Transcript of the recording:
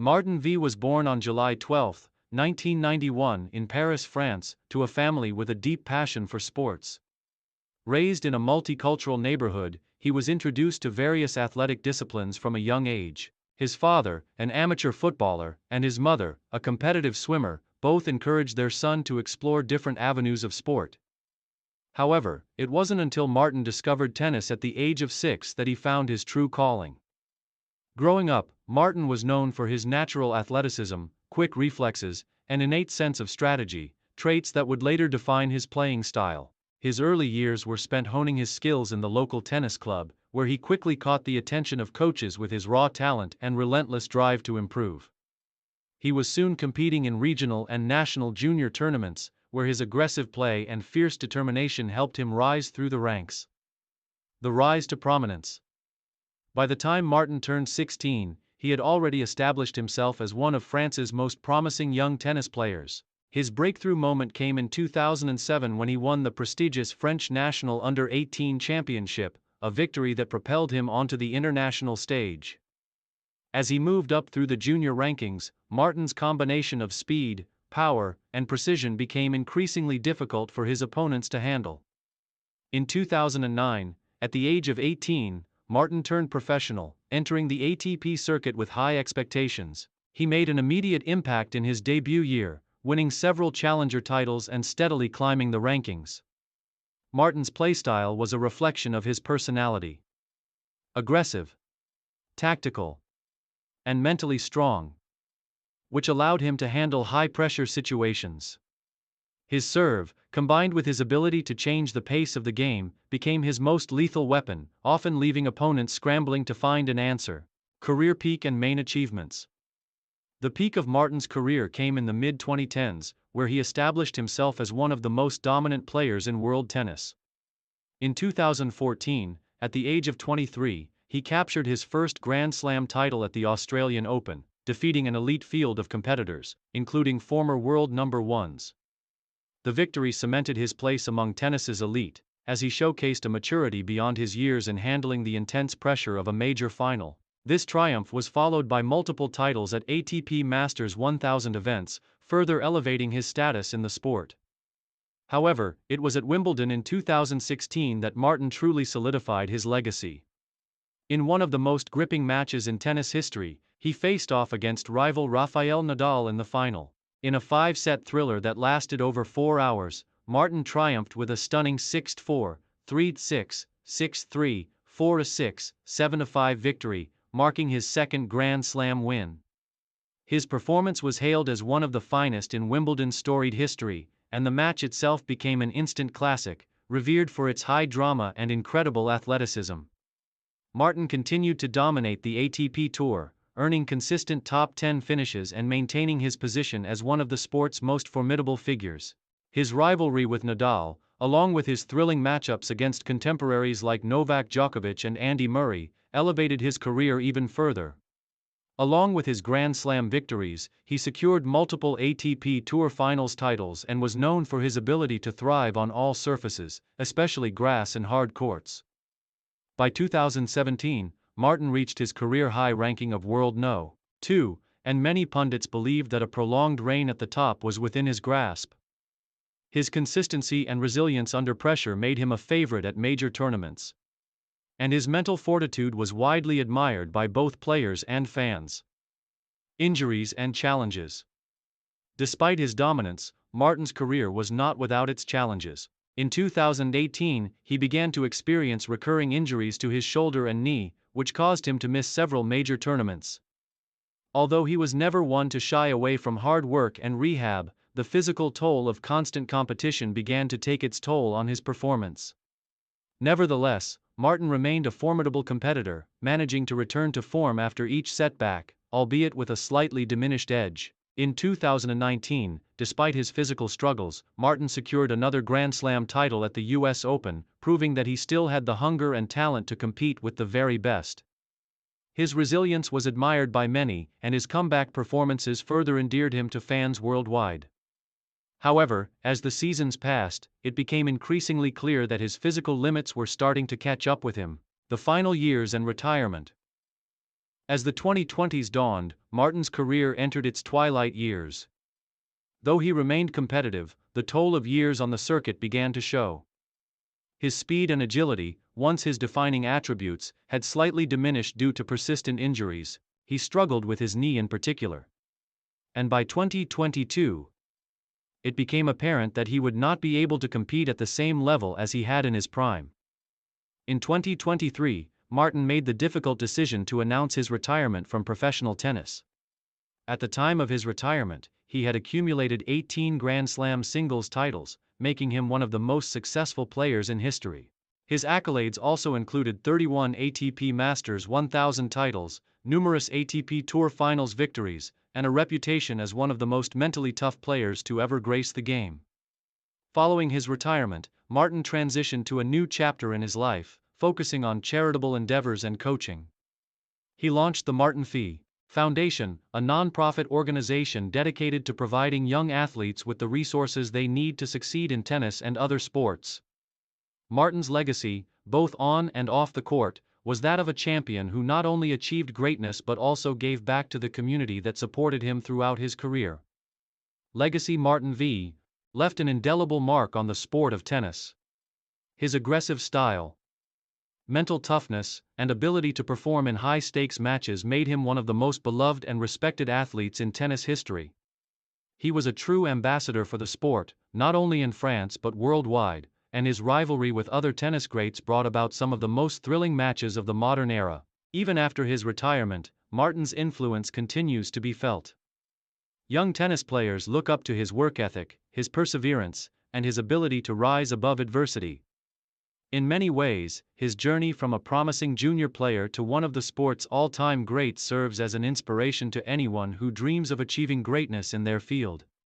Martin V was born on July 12, 1991 in Paris, France, to a family with a deep passion for sports. Raised in a multicultural neighborhood, he was introduced to various athletic disciplines from a young age. His father, an amateur footballer, and his mother, a competitive swimmer, both encouraged their son to explore different avenues of sport. However, it wasn't until Martin discovered tennis at the age of 6 that he found his true calling. Growing up, Martin was known for his natural athleticism, quick reflexes, and innate sense of strategy, traits that would later define his playing style. His early years were spent honing his skills in the local tennis club, where he quickly caught the attention of coaches with his raw talent and relentless drive to improve. He was soon competing in regional and national junior tournaments, where his aggressive play and fierce determination helped him rise through the ranks. The rise to prominence. By the time Martin turned 16, he had already established himself as one of France's most promising young tennis players. His breakthrough moment came in 2007 when he won the prestigious French National Under-18 Championship, a victory that propelled him onto the international stage. As he moved up through the junior rankings, Martin's combination of speed, power, and precision became increasingly difficult for his opponents to handle. In 2009, at the age of 18, Martin turned professional, entering the ATP circuit with high expectations. He made an immediate impact in his debut year, winning several challenger titles and steadily climbing the rankings. Martin's playstyle was a reflection of his personality. Aggressive, tactical, and mentally strong, which allowed him to handle high-pressure situations. His serve, combined with his ability to change the pace of the game, became his most lethal weapon, often leaving opponents scrambling to find an answer. Career peak and main achievements. The peak of Martin's career came in the mid-2010s, where he established himself as one of the most dominant players in world tennis. In 2014, at the age of 23, he captured his first Grand Slam title at the Australian Open, defeating an elite field of competitors, including former world number ones. The victory cemented his place among tennis's elite, as he showcased a maturity beyond his years in handling the intense pressure of a major final. This triumph was followed by multiple titles at ATP Masters 1000 events, further elevating his status in the sport. However, it was at Wimbledon in 2016 that Martin truly solidified his legacy. In one of the most gripping matches in tennis history, he faced off against rival Rafael Nadal in the final. In a 5-set thriller that lasted over 4 hours, Martin triumphed with a stunning 6-4, 3-6, 6-3, 4-6, 7-5 victory, marking his second Grand Slam win. His performance was hailed as one of the finest in Wimbledon's storied history, and the match itself became an instant classic, revered for its high drama and incredible athleticism. Martin continued to dominate the ATP Tour, earning consistent top 10 finishes and maintaining his position as one of the sport's most formidable figures. His rivalry with Nadal, along with his thrilling matchups against contemporaries like Novak Djokovic and Andy Murray, elevated his career even further. Along with his Grand Slam victories, he secured multiple ATP Tour Finals titles and was known for his ability to thrive on all surfaces, especially grass and hard courts. By 2017, Martin reached his career-high ranking of World No. 2, and many pundits believed that a prolonged reign at the top was within his grasp. His consistency and resilience under pressure made him a favorite at major tournaments. And his mental fortitude was widely admired by both players and fans. Injuries and challenges. Despite his dominance, Martin's career was not without its challenges. In 2018, he began to experience recurring injuries to his shoulder and knee, which caused him to miss several major tournaments. Although he was never one to shy away from hard work and rehab, the physical toll of constant competition began to take its toll on his performance. Nevertheless, Martin remained a formidable competitor, managing to return to form after each setback, albeit with a slightly diminished edge. In 2019, despite his physical struggles, Martin secured another Grand Slam title at the US Open, proving that he still had the hunger and talent to compete with the very best. His resilience was admired by many, and his comeback performances further endeared him to fans worldwide. However, as the seasons passed, it became increasingly clear that his physical limits were starting to catch up with him. The final years and retirement. As the 2020s dawned, Martin's career entered its twilight years. Though he remained competitive, the toll of years on the circuit began to show. His speed and agility, once his defining attributes, had slightly diminished due to persistent injuries. He struggled with his knee in particular. And by 2022, it became apparent that he would not be able to compete at the same level as he had in his prime. In 2023, Martin made the difficult decision to announce his retirement from professional tennis. At the time of his retirement, he had accumulated 18 Grand Slam singles titles, making him one of the most successful players in history. His accolades also included 31 ATP Masters 1000 titles, numerous ATP Tour Finals victories, and a reputation as one of the most mentally tough players to ever grace the game. Following his retirement, Martin transitioned to a new chapter in his life, focusing on charitable endeavors and coaching. He launched the Martin Fee Foundation, a non-profit organization dedicated to providing young athletes with the resources they need to succeed in tennis and other sports. Martin's legacy, both on and off the court, was that of a champion who not only achieved greatness but also gave back to the community that supported him throughout his career. Legacy Martin V. left an indelible mark on the sport of tennis. His aggressive style, mental toughness, and ability to perform in high-stakes matches made him one of the most beloved and respected athletes in tennis history. He was a true ambassador for the sport, not only in France but worldwide, and his rivalry with other tennis greats brought about some of the most thrilling matches of the modern era. Even after his retirement, Martin's influence continues to be felt. Young tennis players look up to his work ethic, his perseverance, and his ability to rise above adversity. In many ways, his journey from a promising junior player to one of the sport's all-time greats serves as an inspiration to anyone who dreams of achieving greatness in their field.